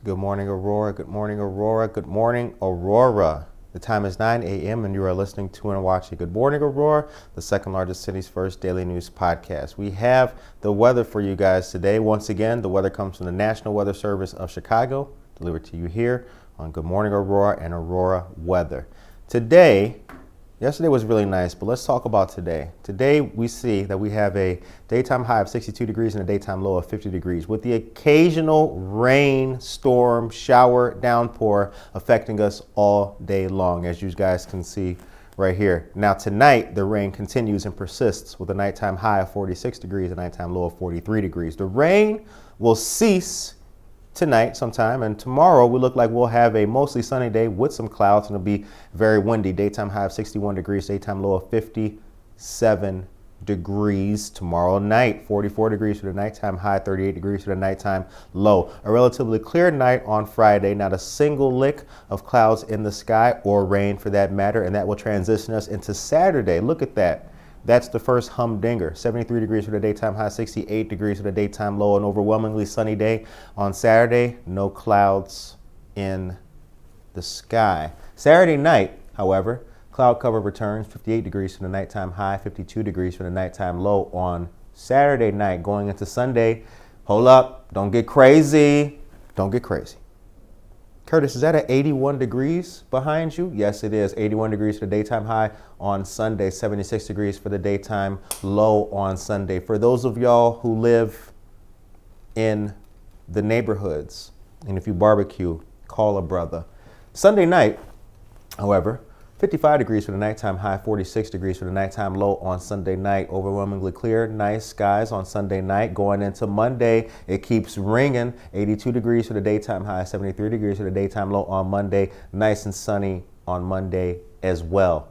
Good morning, Aurora. Good morning, Aurora. Good morning, Aurora. The time is 9 a.m. and you are listening to and watching Good Morning, Aurora, the second largest city's first daily news podcast. We have the weather for you guys today. Once again, the weather comes from the National Weather Service of Chicago, delivered to you here on Good Morning, Aurora and Aurora Weather. Yesterday was really nice, but let's talk about today. Today we see that we have a daytime high of 62 degrees and a daytime low of 50 degrees with the occasional rain, storm, shower, downpour affecting us all day long, as you guys can see right here. Now tonight the rain continues and persists with a nighttime high of 46 degrees and a nighttime low of 43 degrees. The rain will cease tonight sometime, and tomorrow we look like we'll have a mostly sunny day with some clouds, and it'll be very windy. Daytime high of 61 degrees, daytime low of 57 degrees. Tomorrow night, 44 degrees for the nighttime high, 38 degrees for the nighttime low. A relatively clear night on Friday, not a single lick of clouds in the sky, or rain for that matter, and that will transition us into Saturday. Look at that. That's the first humdinger. 73 degrees for the daytime high, 68 degrees for the daytime low, an overwhelmingly sunny day on Saturday. No clouds in the sky. Saturday night, however, cloud cover returns, 58 degrees for the nighttime high, 52 degrees for the nighttime low on Saturday night. Going into Sunday, hold up, don't get crazy. Don't get crazy. Curtis, is that at 81 degrees behind you? Yes, it is. 81 degrees for the daytime high on Sunday, 76 degrees for the daytime low on Sunday. For those of y'all who live in the neighborhoods, and if you barbecue, call a brother. Sunday night, however, 55 degrees for the nighttime high, 46 degrees for the nighttime low on Sunday night. Overwhelmingly clear, nice skies on Sunday night. Going into Monday, it keeps ringing. 82 degrees for the daytime high, 73 degrees for the daytime low on Monday. Nice and sunny on Monday as well.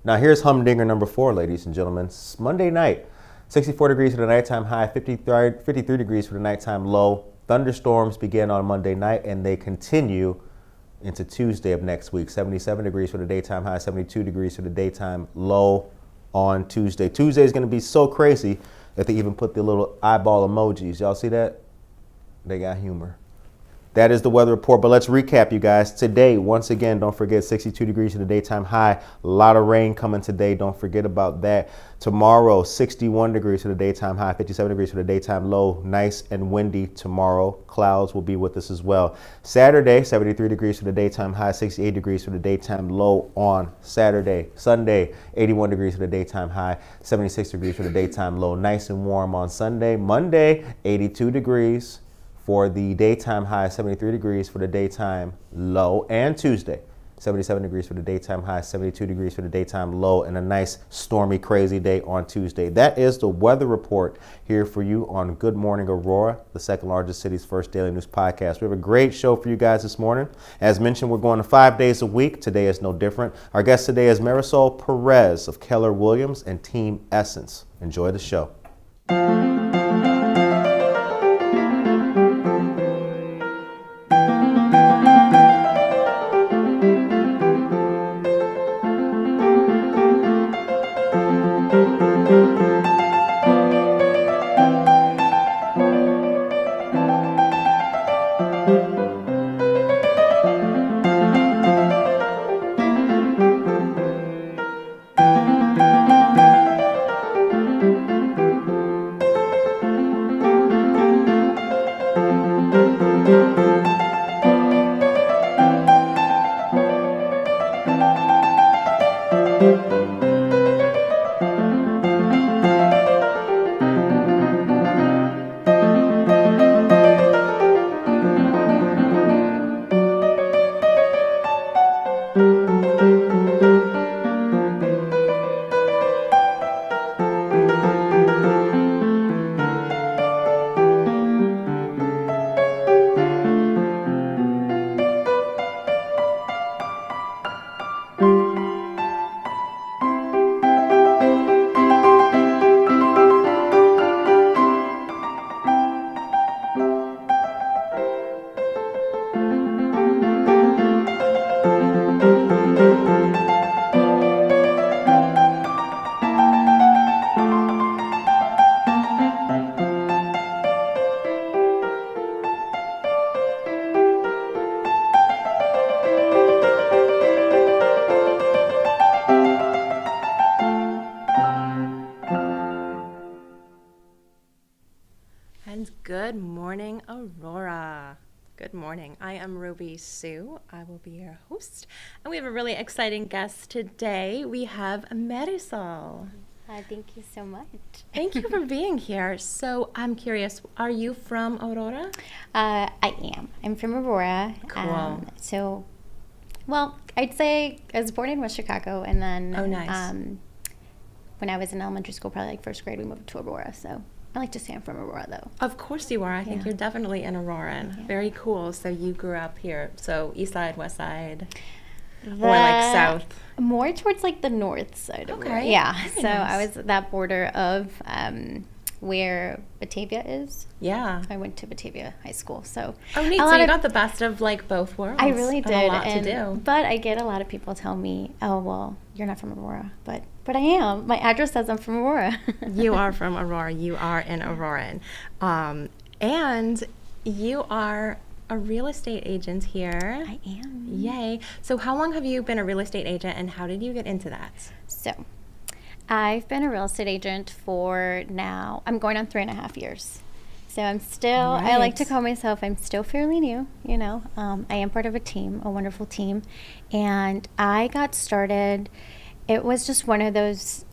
Now here's humdinger number 4, ladies and gentlemen. Monday night, 64 degrees for the nighttime high, 53 degrees for the nighttime low. Thunderstorms begin on Monday night and they continue into Tuesday of next week. 77 degrees for the daytime high, 72 degrees for the daytime low on Tuesday. Tuesday is going to be so crazy that they even put the little eyeball emojis. Y'all see that? They got humor. That is the weather report, but let's recap, you guys. Today, once again, don't forget 62 degrees for the daytime high. A lot of rain coming today. Don't forget about that. Tomorrow, 61 degrees for the daytime high, 57 degrees for the daytime low. Nice and windy tomorrow. Clouds will be with us as well. Saturday, 73 degrees for the daytime high, 68 degrees for the daytime low on Saturday. Sunday, 81 degrees for the daytime high, 76 degrees for the daytime low. Nice and warm on Sunday. Monday, 82 degrees for the daytime high, 73 degrees for the daytime low, and Tuesday, 77 degrees for the daytime high, 72 degrees for the daytime low, and a nice stormy, crazy day on Tuesday. That is the weather report here for you on Good Morning Aurora, the second largest city's first daily news podcast. We have a great show for you guys this morning. As mentioned, we're going to 5 days a week. Today is no different. Our guest today is Marisol Perez of Keller Williams and Team Essence. Enjoy the show. Good morning, Aurora. Good morning. I am Ruby Sue. I will be your host. And we have a really exciting guest today. We have Marisol. Thank you so much. Thank you for being here. So I'm curious, are you from Aurora? I am. I'm from Aurora. Cool. I'd say I was born in West Chicago, and then Oh, nice. When I was in elementary school, probably like first grade, we moved to Aurora. So I like to say I'm from Aurora, though. Of course you are. I think Yeah. you're definitely an Auroran. Yeah. Very cool. So you grew up here. So east side, west side, or like south? More towards like the north side of Aurora. Okay. Yeah. Very So nice. I was at that border of where Batavia is. Yeah. I went to Batavia High School. So Oh, neat. So you got the best of like both worlds. I really And did. a lot to do. But I get a lot of people tell me, oh, well, you're not from Aurora. But I am. My address says I'm from Aurora. You are from Aurora. You are an Auroran. And you are a real estate agent here. I am. Yay. So how long have you been a real estate agent and how did you get into that? So I've been a real estate agent for now, I'm going on 3.5 years. So I'm still, I like to Right. call myself, I'm still fairly new, you know. I am part of a team, a wonderful team. And I got started, it was just one of those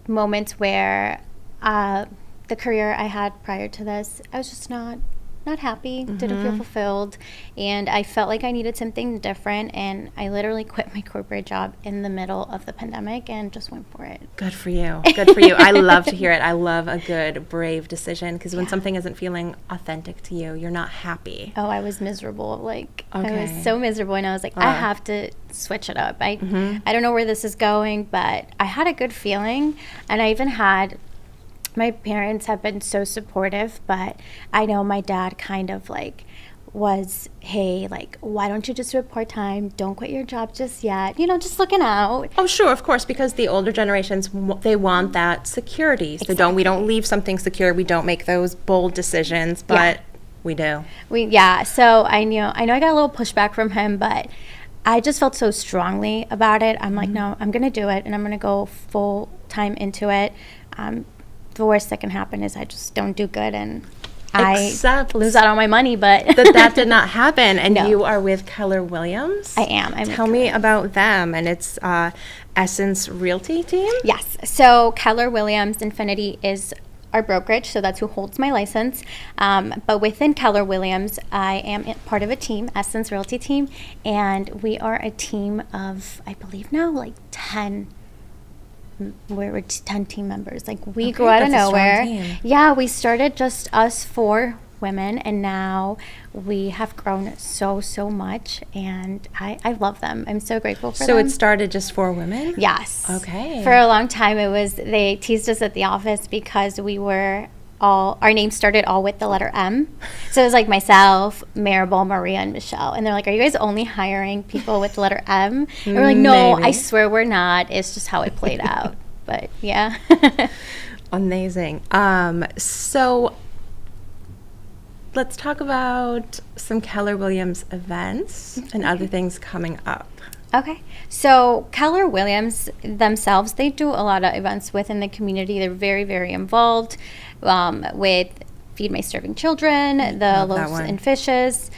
moments where the career I had prior to this, I was just not happy, didn't feel fulfilled, and I felt like I needed something different, and I literally quit my corporate job in the middle of the pandemic and just went for it. Good for you. Good for you. I love to hear it. I love a good, brave decision because when something isn't feeling authentic to you, you're not happy. Oh, I was miserable. Like, I Okay. was so miserable, and I was like, I have to switch it up. I don't know where this is going, but I had a good feeling, and I even had, my parents have been so supportive, but I know my dad kind of like was, hey, like, why don't you just do it part-time? Don't quit your job just yet. You know, just looking out. Oh, sure, of course, because the older generations, they want that security. So we don't leave something secure. We don't make those bold decisions, but we do. So I know I got a little pushback from him, but I just felt so strongly about it. I'm like, no, I'm going to do it, and I'm going to go full time into it. The worst that can happen is I just don't do good, and Except I lose out on my money, but that did not happen. And No. you are with Keller Williams? I am. Tell me about them. And it's Essence Realty team? Yes. So Keller Williams Infinity is our brokerage, so that's who holds my license. But within Keller Williams, I am part of a team, Essence Realty team, and we are a team of, I believe now, like 10. We're 10 team members. Like, we grew out of that's a strong nowhere. team. Yeah, we started just us 4 women, and now we have grown so much, and I love them. I'm so grateful for them. So it started just for women? Yes. Okay. For a long time, they teased us at the office because we were our names started all with the letter M. So it was like myself, Maribel, Maria, and Michelle. And they're like, are you guys only hiring people with the letter M? And we're like, no, Maybe. I swear we're not. It's just how it played out. But yeah. Amazing. So let's talk about some Keller Williams events and other things coming up. Okay. So Keller Williams themselves, they do a lot of events within the community. They're very, very involved with Feed My Starving Children, the Love that Loaves one. and Fishes.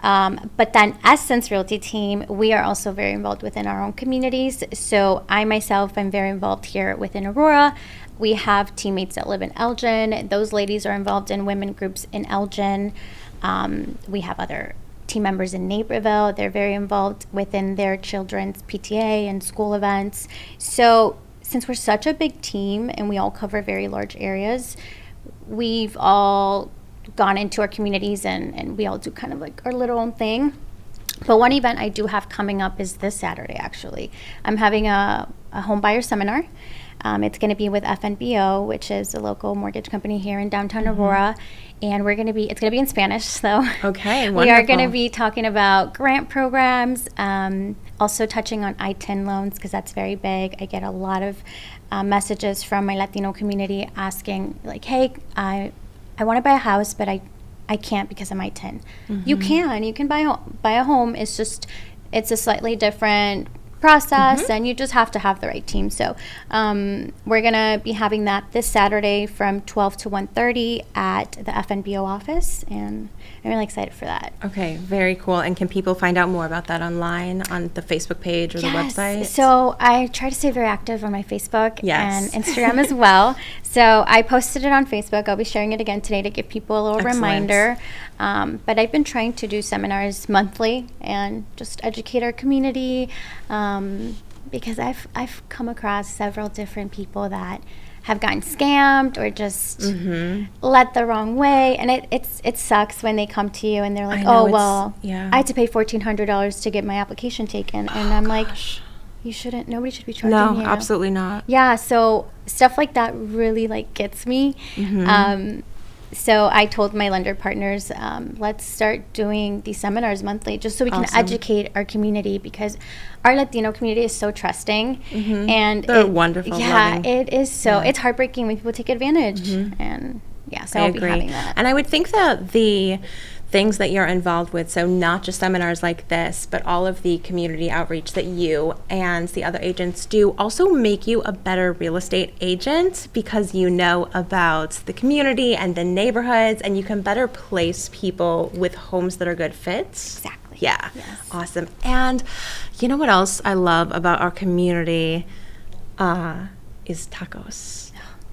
But then Essence Realty team, we are also very involved within our own communities. So I myself am very involved here within Aurora. We have teammates that live in Elgin. Those ladies are involved in women groups in Elgin. We have other team members in Naperville. They're very involved within their children's PTA and school events. So since we're such a big team and we all cover very large areas, we've all gone into our communities and we all do kind of like our little own thing. But one event I do have coming up is this Saturday, actually. I'm having a home buyer seminar. It's going to be with FNBO, which is a local mortgage company here in downtown Aurora. And it's going to be in Spanish, so Okay, we are going to wonderful. be talking about grant programs, also touching on I-10 loans, because that's very big. I get a lot of messages from my Latino community asking, like, hey, I want to buy a house, but I can't because I'm I-10. You can buy a home. It's a slightly different process, and you just have to have the right team. So we're going to be having that this Saturday from 12 to 1:30 at the FNBO office, and I'm really excited for that. Okay, very cool. And can people find out more about that online on the Facebook page or the website? So I try to stay very active on my Facebook Yes. and Instagram as well. So I posted it on Facebook. I'll be sharing it again today to give people a little Excellent. reminder. But I've been trying to do seminars monthly and just educate our community, because I've come across several different people that have gotten scammed or just led the wrong way, and it sucks when they come to you and they're like, I know, oh well, yeah. I had to pay $1,400 to get my application taken, and I'm like, you shouldn't. Nobody should be charging No, you. absolutely not. Yeah, so stuff like that really like gets me. So I told my lender partners, let's start doing these seminars monthly just so we can Awesome. educate our community, because our Latino community is so trusting. And They're wonderful, Yeah, loving. it is so. Yeah. It's heartbreaking when people take advantage. And yeah, so I I'll be agree. having that. And I would think that the things that you're involved with, so not just seminars like this, but all of the community outreach that you and the other agents do, also make you a better real estate agent, because you know about the community and the neighborhoods, and you can better place people with homes that are good fits. Exactly. Yeah. Yes. Awesome. And you know what else I love about our community is tacos.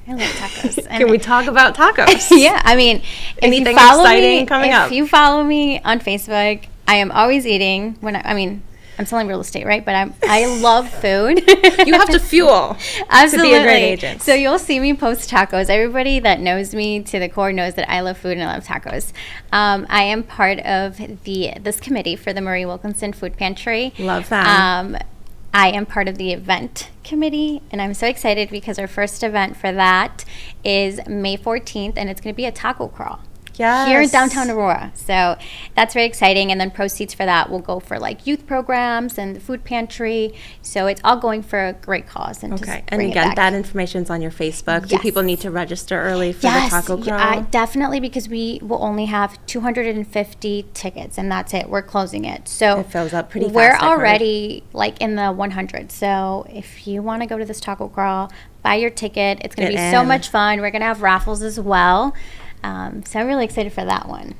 I love tacos. Can we talk about tacos? Yeah, I mean, Anything if you follow exciting me, coming if up? you follow me on Facebook, I am always eating. I mean, I'm selling real estate, right? But I love food. You have to fuel Absolutely. to be a great agent. So you'll see me post tacos. Everybody that knows me to the core knows that I love food and I love tacos. I am part of this committee for the Marie Wilkinson Food Pantry. Love that. I am part of the event committee, and I'm so excited because our first event for that is May 14th, and it's going to be a taco crawl. Here in downtown Aurora. So that's very exciting. And then proceeds for that will go for like youth programs and the food pantry. So it's all going for a great cause. And Okay. just And bring it again, back. that information's on your Facebook. Do Yes. people need to register early for Yes, the taco crawl? definitely, because we will only have 250 tickets, and that's it. We're closing it. So It fills up pretty we're fast, I've heard. already like in the 100. So if you want to go to this taco crawl, buy your ticket. It's going to Get be so in. much fun. We're going to have raffles as well. So I'm really excited for that one.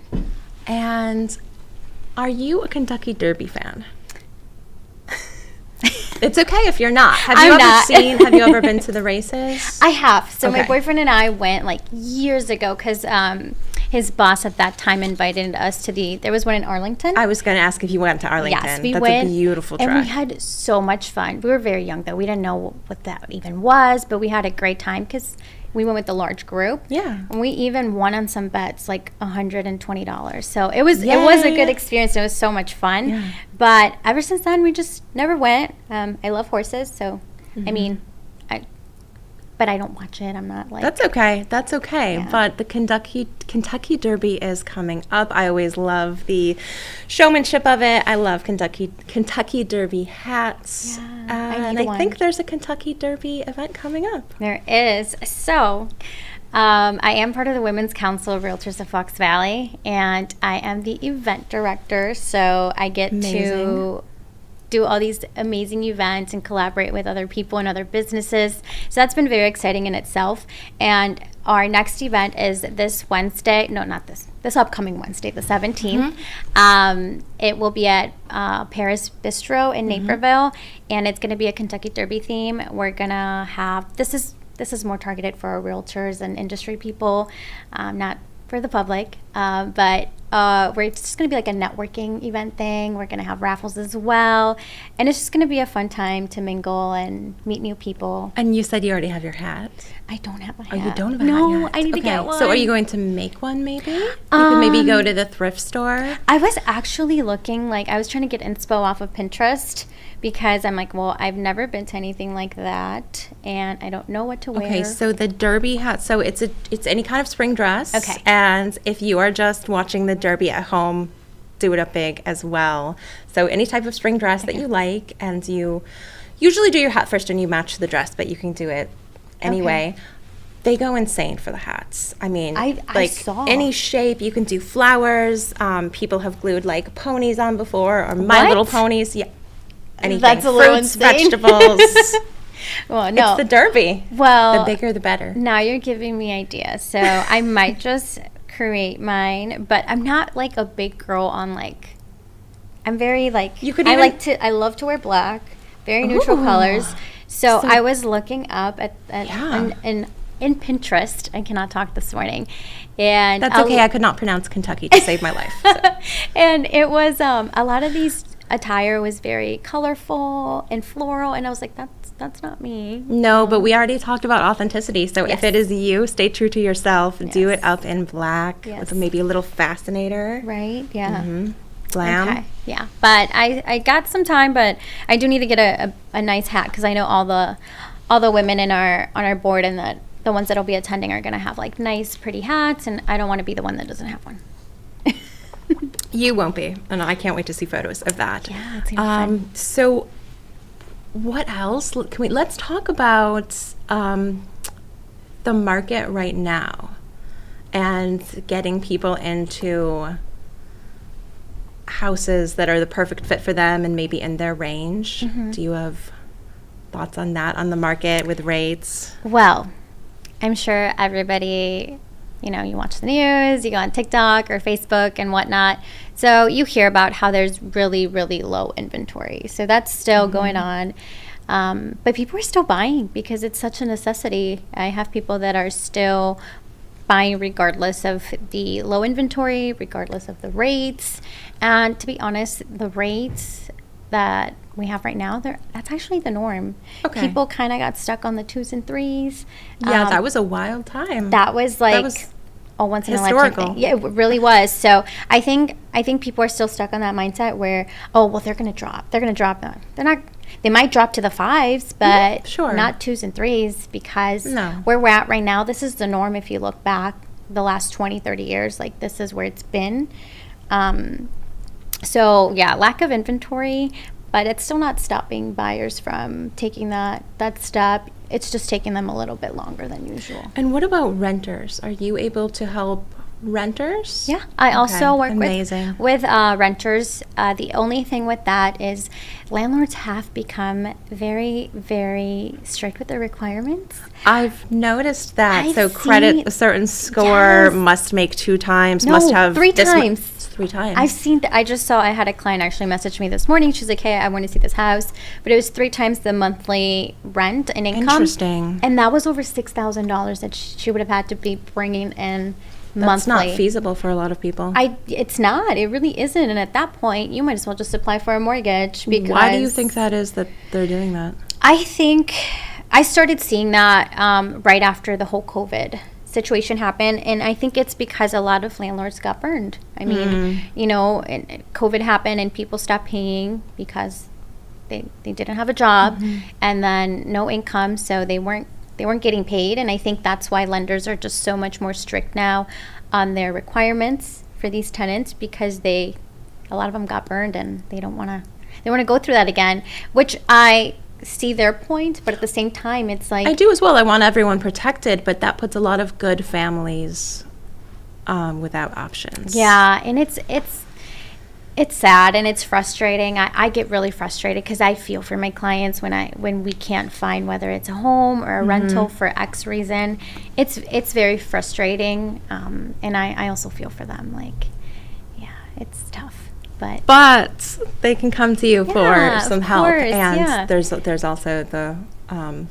And are you a Kentucky Derby fan? It's okay if you're not. Have you I'm not. have you ever been to the races? I have. So my Okay. boyfriend and I went like years ago because his boss at that time invited us to there was one in Arlington. I was going to ask if you went to Arlington. Yes, we That's went. a beautiful track. And we had so much fun. We were very young, though. We didn't know what that even was, but we had a great time because we went with a large group. Yeah. And we even won on some bets, like $120. So it was a good experience. It was so much fun. Yeah. But ever since then, we just never went. I love horses, so I mean, but I don't watch it. I'm not like That's okay. That's okay. Yeah. But the Kentucky Derby is coming up. I always love the showmanship of it. I love Kentucky Derby hats. Yeah, I And need I one. think there's a Kentucky Derby event coming up. There is. So, I am part of the Women's Council of Realtors of Fox Valley, and I am the event director. So I get Amazing. to do all these amazing events and collaborate with other people and other businesses. So that's been very exciting in itself. And our next event is this Wednesday. No, not this upcoming Wednesday, the 17th. It will be at Paris Bistro in Naperville, and it's going to be a Kentucky Derby theme. We're going to have, this is more targeted for our realtors and industry people, not for the public, but it's just going to be like a networking event thing. We're going to have raffles as well, and it's just going to be a fun time to mingle and meet new people. And you said you already have your hat. I don't have a hat. Oh, you don't have a no, hat yet? I need to Okay. get one. So are you going to make one maybe? You could maybe go to the thrift store. I was actually looking, I was trying to get inspo off of Pinterest because I'm like, well, I've never been to anything like that, and I don't know what to wear. Okay, so the derby hat, so it's any kind of spring dress. Okay. And if you are just watching the derby at home, do it up big as well. So any type of spring dress that you like, and you usually do your hat first and you match the dress, but you can do it anyway. They go insane for the hats. I mean, I saw. any shape. You can do flowers. People have glued like ponies on before, or My What? Little Ponies. Yeah. anything. That's a little Fruits, insane. vegetables. Well, no. It's the Derby. Well, the bigger the better. now you're giving me ideas. So I might just create mine, but I'm not like a big girl on like, I'm very like, You could I even- I love to wear black, very neutral Ooh. colors. So So- I was looking up at Yeah. in Pinterest. I cannot talk this morning. And That's okay. I could not pronounce Kentucky to save my life. So. And it was a lot of these attire was very colorful and floral, and I was like, that's not me. No, but we already talked about authenticity. So if Yes. it is you, stay true to yourself. Do Yes. it up in black Yes. with maybe a little fascinator. Right? Yeah. Glam. Okay. Yeah. But I got some time, but I do need to get a nice hat because I know all the women on our board and the ones that'll be attending are gonna have like nice, pretty hats, and I don't want to be the one that doesn't have one. You won't be. And I can't wait to see photos of that. Yeah, it's gonna be fun. So what else? Let's talk about the market right now and getting people into houses that are the perfect fit for them and maybe in their range. Mm-hmm. Do you have thoughts on that, on the market with rates? Well, I'm sure everybody, you watch the news, you go on TikTok or Facebook and whatnot. So you hear about how there's really, really low inventory. So that's still going on. But people are still buying because it's such a necessity. I have people that are still buying regardless of the low inventory, regardless of the rates. And to be honest, the rates that we have right now, that's actually the norm. Okay. People kind of got stuck on the 2s and 3s. Yeah, that was a wild time. That was like was a once in a historical. lifetime thing. Yeah, it really was. So I think people are still stuck on that mindset where, oh well, they're gonna drop. They're gonna drop. No, they're not. They might drop to the 5s, but sure. not 2s and 3s because No. where we're at right now, this is the norm. If you look back the last 20, 30 years, like this is where it's been. So yeah, lack of inventory, but it's still not stopping buyers from taking that step. It's just taking them a little bit longer than usual. And what about renters? Are you able to help renters? Yeah, I also work amazing. with renters. The only thing with that is landlords have become very, very strict with their requirements. I've noticed that. I've So credit seen- a certain score, Yes. must make 2 times, No, must have 3 this mu- times. 3 times. I've seen. I had a client actually message me this morning. She's like, "Hey, I want to see this house," but it was 3 times the monthly rent and income. Interesting. And that was over $6,000 that she would have had to be bringing in That's monthly. not feasible for a lot of people. It's not. It really isn't. And at that point, you might as well just apply for a mortgage because. Why do you think that is that they're doing that? I think I started seeing that right after the whole COVID situation happened, and I think it's because a lot of landlords got burned. I mean, and COVID happened and people stopped paying because they didn't have a job and then no income, so they weren't getting paid. And I think that's why lenders are just so much more strict now on their requirements for these tenants because a lot of them got burned and they want to go through that again, which I see their point, but at the same time it's like I do as well. I want everyone protected, but that puts a lot of good families without options. yeah, and it's sad and it's frustrating. I get really frustrated because I feel for my clients when we can't find whether it's a home or a rental for X reason. It's very frustrating, and I also feel for them. Like, yeah, it's tough, But they can come to you Yeah, for some of help. course, And yeah. there's also the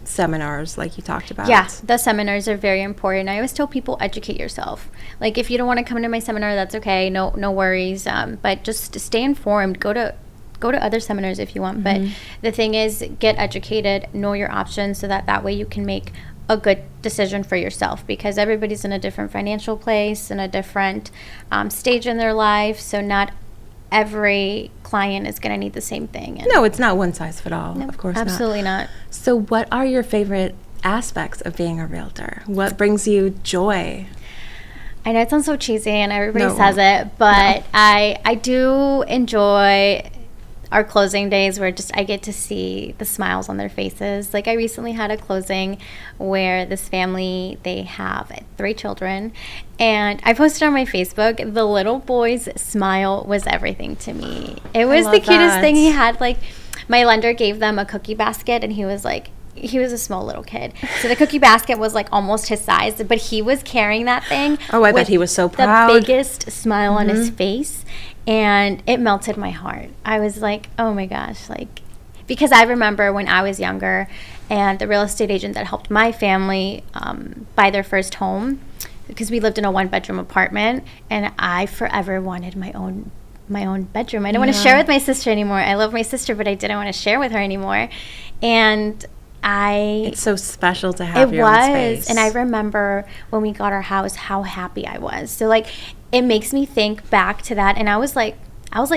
seminars like you talked about. yeah, the seminars are very important. I always tell people, educate yourself. Like, if you don't want to come to my seminar, that's okay. No worries. But just stay informed. Go to other seminars if you want. But the thing is, get educated, know your options, so that way you can make a good decision for yourself, because everybody's in a different financial place, in a different stage in their life. So not every client is going to need the same thing. And No, it's not one size fit all. no, Of course absolutely not. not. So what are your favorite aspects of being a realtor? What brings you joy? I know it sounds so cheesy and everybody No. says it, but I do enjoy our closing days where I get to see the smiles on their faces. Like, I recently had a closing where this family, they have 3 children, and I posted on my Facebook, the little boy's smile was everything to me. It was love the cutest that. thing. He had like my lender gave them a cookie basket, and he was a small little kid. So the cookie basket was like almost his size, but he was carrying that thing. Oh, I bet he was so proud. The biggest smile on his face, and it melted my heart. I was like, oh my gosh, like, because I remember when I was younger, and the real estate agent that helped my family buy their first home, because we lived in a 1-bedroom apartment, and I forever wanted my own bedroom. I didn't want to share with my sister anymore. I love my sister, but I didn't want to share with her anymore. And it's so special to have your own space. And I remember when we got our house, how happy I was. So like, it makes me think back to that. And I was like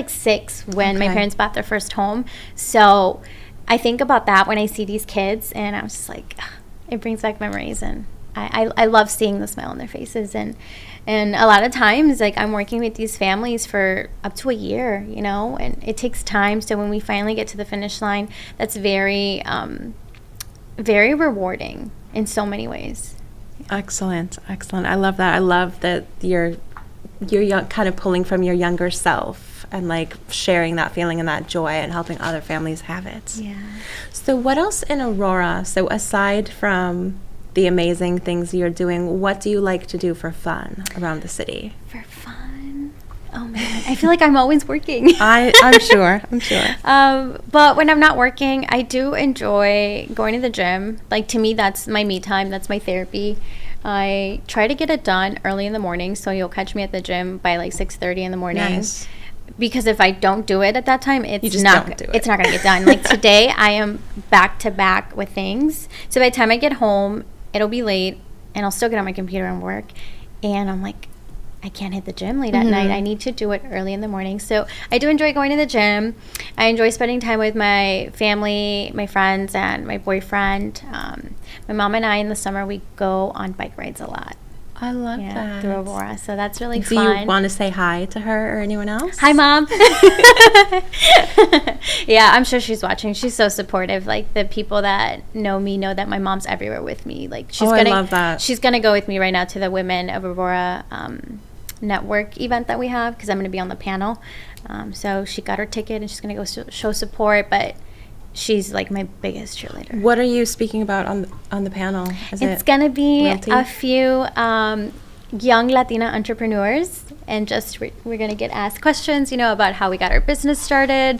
6 when my parents bought their first home. So I think about that when I see these kids, and I was just like, ugh, it brings back memories. And I love seeing the smile on their faces. And a lot of times, like, I'm working with these families for up to a year, you know, and it takes time. So when we finally get to the finish line, that's very, very rewarding in so many ways. Excellent. I love that. I love that you're young, kind of pulling from your younger self and like sharing that feeling and that joy and helping other families have it. Yeah. So what else in Aurora? So aside from the amazing things you're doing, what do you like to do for fun around the city? For fun? Oh man, I feel like I'm always working. I'm sure. But when I'm not working, I do enjoy going to the gym. Like, to me, that's my me time. That's my therapy. I try to get it done early in the morning, so you'll catch me at the gym by like 6:30 in the morning. Nice. Because if I don't do it at that time, it's not going to get done. Like today, I am back to back with things. So by the time I get home, it'll be late, and I'll still get on my computer and work. And I'm like, I can't hit the gym late at night. I need to do it early in the morning. So I do enjoy going to the gym. I enjoy spending time with my family, my friends, and my boyfriend. My mom and I, in the summer, we go on bike rides a lot. I love that. Through Aurora. So that's really Do fun. you want to say hi to her or anyone else? Hi, Mom. Yeah, I'm sure she's watching. She's so supportive. Like, the people that know me know that my mom's everywhere with me. Like, I love that. She's gonna go with me right now to the Women of Aurora network event that we have, because I'm gonna be on the panel. So she got her ticket, and she's gonna go show support. But she's like my biggest cheerleader. What are you speaking about on the panel? It's gonna be realty? a few young Latina entrepreneurs, and just we're gonna get asked questions, you know, about how we got our business started,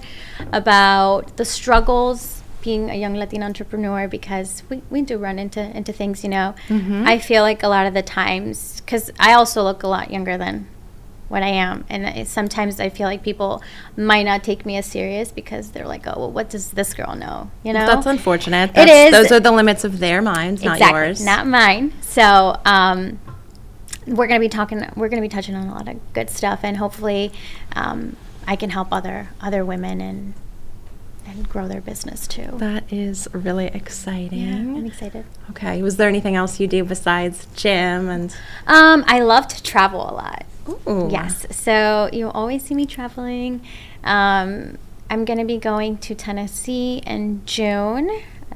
about the struggles being a young Latina entrepreneur, because we do run into things, you know. I feel like a lot of the times, because I also look a lot younger than what I am, and sometimes I feel like people might not take me as serious because they're like, oh, well, what does this girl know, you know? That's unfortunate. It is. Those are the limits of their minds, not yours. Not mine. So we're gonna be touching on a lot of good stuff, and hopefully I can help other women and grow their business too. That is really exciting. Yeah, I'm excited. Okay. Was there anything else you do besides gym and? I love to travel a lot. Ooh. Yes. So you always see me traveling. I'm going to be going to Tennessee in June.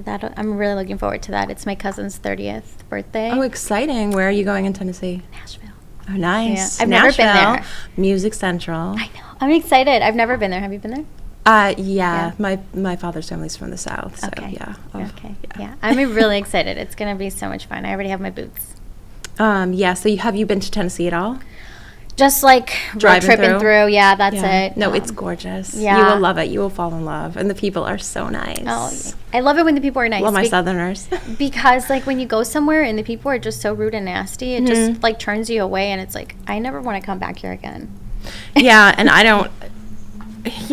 I'm really looking forward to that. It's my cousin's 30th birthday. Oh, exciting. Where are you going in Tennessee? Nashville. Oh, nice. Yeah. I've never been there. Music Central. I know. I'm excited. I've never been there. Have you been there? Yeah. My father's family's from the South, so okay. yeah. Yeah. I'm really excited. It's going to be so much fun. I already have my boots. Yeah. So have you been to Tennessee at all? Just like road tripping through. Yeah, that's it. No, it's gorgeous. Yeah. You will love it. You will fall in love. And the people are so nice. Oh, yeah. I love it when the people are nice. Love my Southerners. Because, like, when you go somewhere and the people are just so rude and nasty, it just, like, turns you away. And it's like, I never want to come back here again. Yeah, and I don't.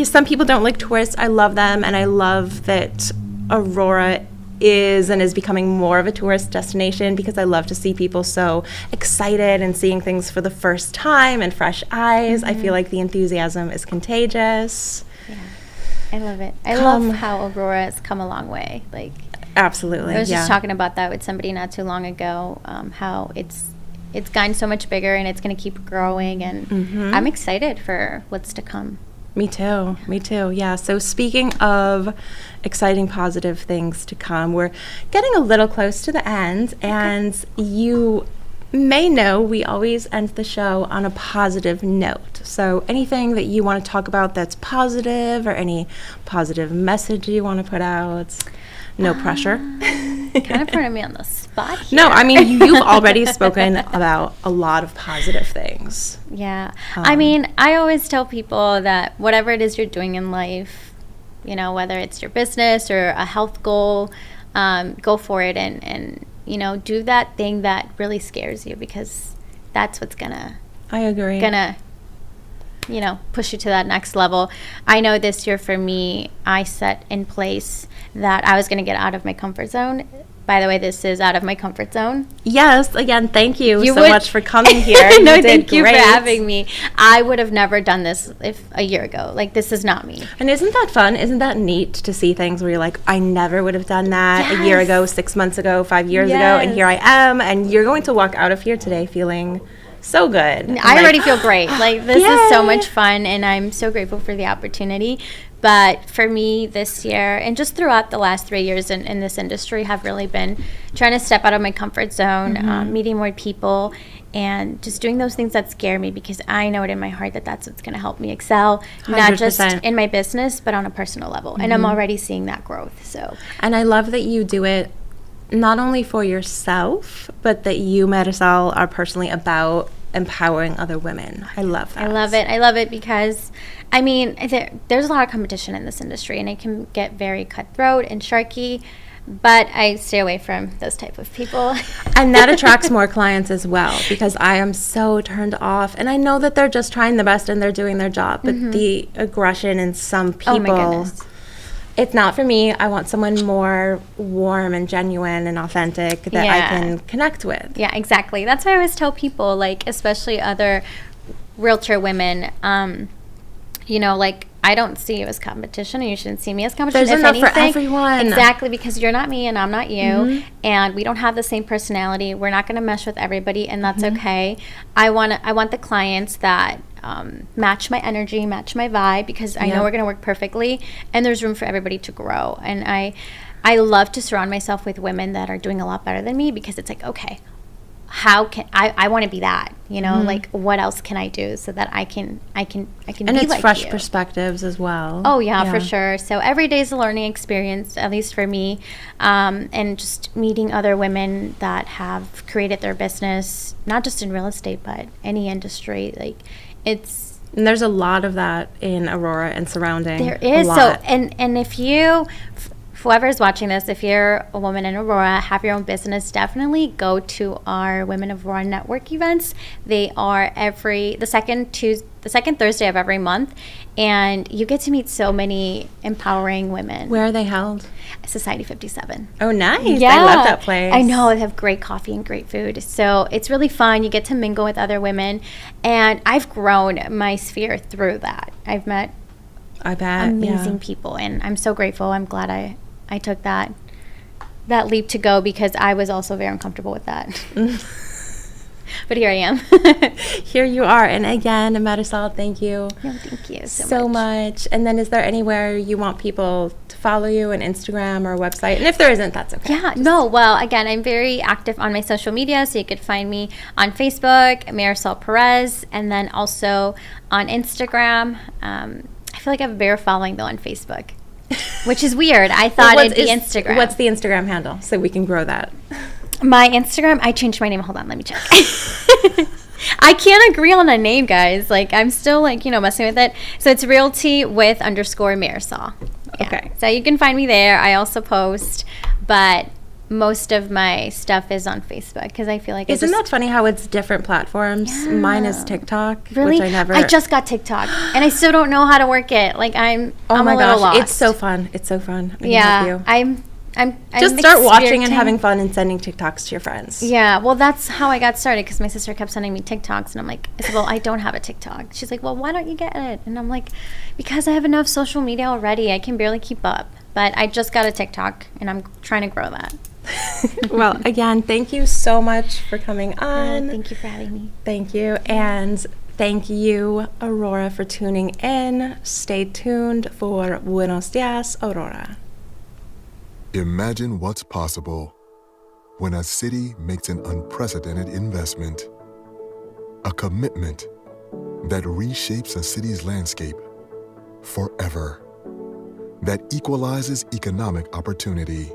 Some people don't like tourists. I love them. And I love that Aurora is becoming more of a tourist destination, because I love to see people so excited and seeing things for the first time and fresh eyes. I feel like the enthusiasm is contagious. Yeah, I love it. I love how Aurora has come a long way. Like, absolutely. I was just talking about that with somebody not too long ago, how it's gotten so much bigger, and it's going to keep growing, and I'm excited for what's to come. Me too. Yeah. So speaking of exciting, positive things to come, we're getting a little close to the end, and you may know, we always end the show on a positive note. So anything that you want to talk about that's positive, or any positive message you want to put out? No pressure. Kind of putting me on the spot here. No, I mean, you've already spoken about a lot of positive things. Yeah. I mean, I always tell people that whatever it is you're doing in life, you know, whether it's your business or a health goal, go for it and you know, do that thing that really scares you, because that's what's I agree. you know, push you to that next level. I know this year for me, I set in place that I was going to get out of my comfort zone. By the way, this is out of my comfort zone. Yes, again, thank you so much for coming here. No, you thank you for having me. I would have never done this a year ago. Like, this is not me. And isn't that fun? Isn't that neat to see things where you're like, I never would have done that a year ago, 6 months ago, 5 years ago, and here I am, and you're going to walk out of here today feeling so good. I already feel great. Like, this is so much fun, and I'm so grateful for the opportunity. But for me this year, and just throughout the last 3 years in this industry, have really been trying to step out of my comfort zone, meeting more people, and just doing those things that scare me, because I know it in my heart that that's what's going to help me excel, 100%. Not just in my business, but on a personal level. And I'm already seeing that growth. So, and I love that you do it not only for yourself, but that you, Marisol, are personally about empowering other women. I love that. I love it. I love it because, I mean, there's a lot of competition in this industry, and it can get very cutthroat and sharky, but I stay away from those type of people. And that attracts more clients as well, because I am so turned off, and I know that they're just trying the best and they're doing their job, but the aggression in some people, oh my goodness, it's not for me. I want someone more warm and genuine and authentic that I can connect with. Yeah, exactly. That's why I always tell people, like, especially other realtor women, you know, like, I don't see you as competition, and you shouldn't see me as competition. There's enough for everyone. Exactly, because you're not me and I'm not you, and we don't have the same personality. We're not going to mesh with everybody, and that's okay. I want the clients that match my energy, match my vibe, because I know we're going to work perfectly, and there's room for everybody to grow. And I love to surround myself with women that are doing a lot better than me, because it's like, okay, how can I want to be that, you know, like, what else can I do so that I can and be it's like fresh you. Perspectives as well. Oh yeah, for sure. So every day is a learning experience, at least for me, and just meeting other women that have created their business, not just in real estate, but any industry. Like, it's, and there's a lot of that in Aurora and surrounding. There is. So, and if you, whoever's watching this, if you're a woman in Aurora, have your own business, definitely go to our Women of Aurora network events. They are the second Thursday of every month, and you get to meet so many empowering women. Where are they held? Society 57. Oh, nice. Yeah. I love that place. I know. They have great coffee and great food. So it's really fun. You get to mingle with other women, and I've grown my sphere through that. I've met amazing people, and I'm so grateful. I'm glad I took that leap to go, because I was also very uncomfortable with that. But here I am. Here you are. And again, Marisol, thank you. No, thank you so much. And then, is there anywhere you want people to follow you, an Instagram or a website? And if there isn't, that's okay. Yeah, no, well, again, I'm very active on my social media, so you could find me on Facebook, Marisol Perez, and then also on Instagram. I feel like I have a bigger following, though, on Facebook, which is weird. I thought it'd be Instagram. What's the Instagram handle so we can grow that? My Instagram, I changed my name. Hold on, let me check. I can't agree on a name, guys. Like, I'm still, like, you know, messing with it. So it's realty with _Marisol. Yeah. Okay. So you can find me there. I also post, but most of my stuff is on Facebook, because I feel like Isn't that funny how it's different platforms? Yeah. Mine is TikTok. Really? Which I just got TikTok, and I still don't know how to work it. Like, I'm a little lost. It's so fun. It's so fun. I can help you. I'm just start watching and having fun and sending TikToks to your friends. Yeah, well, that's how I got started, because my sister kept sending me TikToks, and I'm like, well, I don't have a TikTok. She's like, well, why don't you get it? And I'm like, because I have enough social media already. I can barely keep up. But I just got a TikTok, and I'm trying to grow that. Well, again, thank you so much for coming on. Thank you for having me. Thank you. And thank you, Aurora, for tuning in. Stay tuned for Buenos Dias, Aurora. Imagine what's possible when a city makes an unprecedented investment, a commitment that reshapes a city's landscape forever, that equalizes economic opportunity,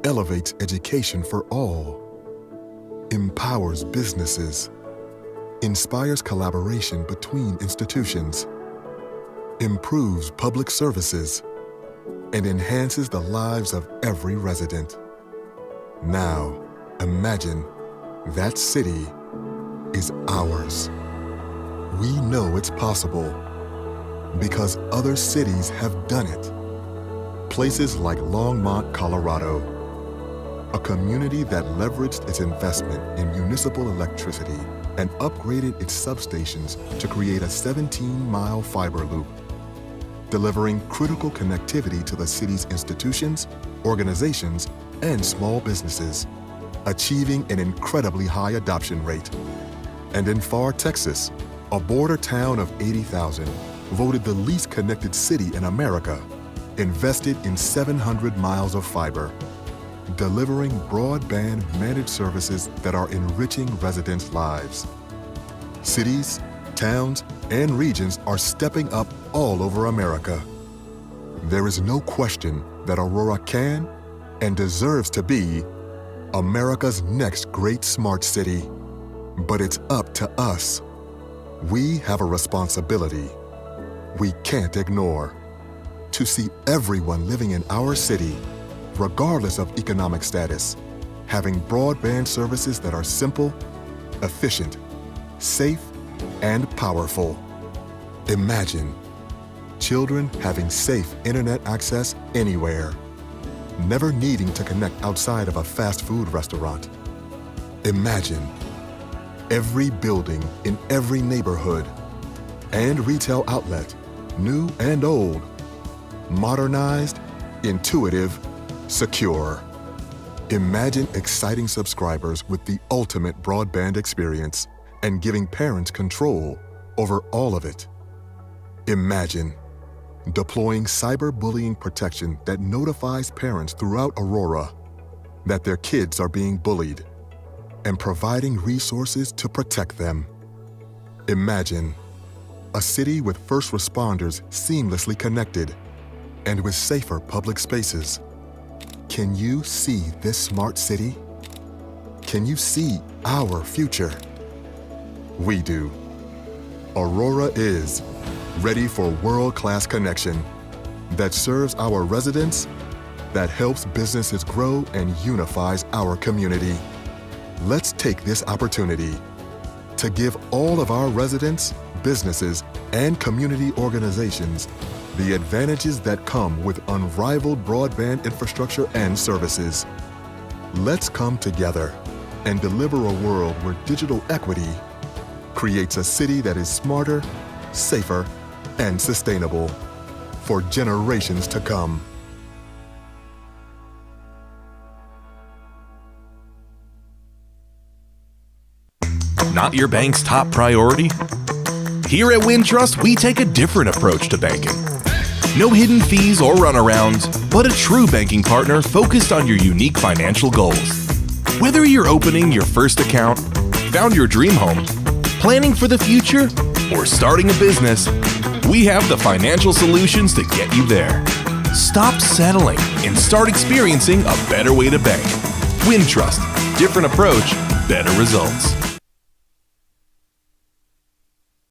elevates education for all, empowers businesses, inspires collaboration between institutions, improves public services, and enhances the lives of every resident. Now, imagine that city is ours. We know it's possible because other cities have done it. Places like Longmont, Colorado, a community that leveraged its investment in municipal electricity and upgraded its substations to create a 17-mile fiber loop, delivering critical connectivity to the city's institutions, organizations, and small businesses, achieving an incredibly high adoption rate. And in Pharr, Texas, a border town of 80,000, voted the least connected city in America, invested in 700 miles of fiber, delivering broadband managed services that are enriching residents' lives. Cities, towns, and regions are stepping up all over America. There is no question that Aurora can and deserves to be America's next great smart city. But it's up to us. We have a responsibility we can't ignore to see everyone living in our city, regardless of economic status, having broadband services that are simple, efficient, safe, and powerful. Imagine children having safe internet access anywhere, never needing to connect outside of a fast food restaurant. Imagine every building in every neighborhood and retail outlet, new and old, modernized, intuitive, secure. Imagine exciting subscribers with the ultimate broadband experience and giving parents control over all of it. Imagine deploying cyberbullying protection that notifies parents throughout Aurora that their kids are being bullied and providing resources to protect them. Imagine a city with first responders seamlessly connected and with safer public spaces. Can you see this smart city? Can you see our future? We do. Aurora is ready for world-class connection that serves our residents, that helps businesses grow and unifies our community. Let's take this opportunity to give all of our residents, businesses, and community organizations the advantages that come with unrivaled broadband infrastructure and services. Let's come together and deliver a world where digital equity creates a city that is smarter, safer, and sustainable for generations to come. Not your bank's top priority? Here at Wintrust, we take a different approach to banking. No hidden fees or runarounds, but a true banking partner focused on your unique financial goals. Whether you're opening your first account, found your dream home, planning for the future, or starting a business, we have the financial solutions to get you there. Stop settling and start experiencing a better way to bank. Wintrust, different approach, better results.